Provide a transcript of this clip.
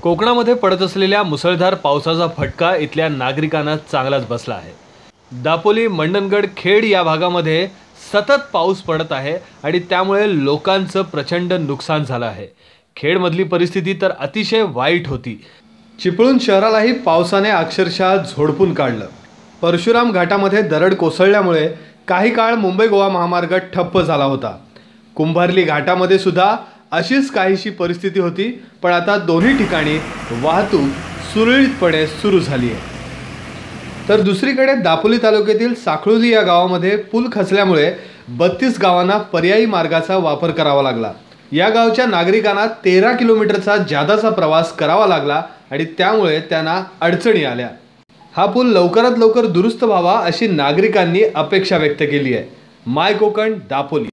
कोकणामध्ये पडत असलेल्या मुसळधार पावसाचा फटका इथल्या नागरिकांना चांगलाच बसला आहे। दापोली, मंडणगड, खेड या भागामध्ये सतत पाऊस पडत आहे आणि त्यामुळे लोकांचं प्रचंड नुकसान झालं आहे। खेडमधली परिस्थिती तर अतिशय वाईट होती। चिपळूण शहरालाही पावसाने अक्षरशः झोडपून काढलं। परशुराम घाटामध्ये दरड कोसळल्यामुळे काही काळ मुंबई गोवा महामार्ग ठप्प झाला होता। कुंभार्ली घाटामध्ये सुद्धा अशीच काहीशी परिस्थिती होती, पण आता दोन्ही ठिकाणी वाहतूक सुरळीतपणे सुरू झाली आहे। तर दुसरीकडे दापोली तालुक्यातील साखळुली या गावामध्ये पूल खचल्यामुळे 32 गावांना पर्यायी मार्गाचा वापर करावा लागला। या गावच्या नागरिकांना 13 किलोमीटरचा जादाचा प्रवास करावा लागला आणि त्यामुळे त्यांना अडचणी आल्या। हा पूल लवकरात लवकर दुरुस्त व्हावा अशी नागरिकांनी अपेक्षा व्यक्त केली आहे। माय कोकण, दापोली।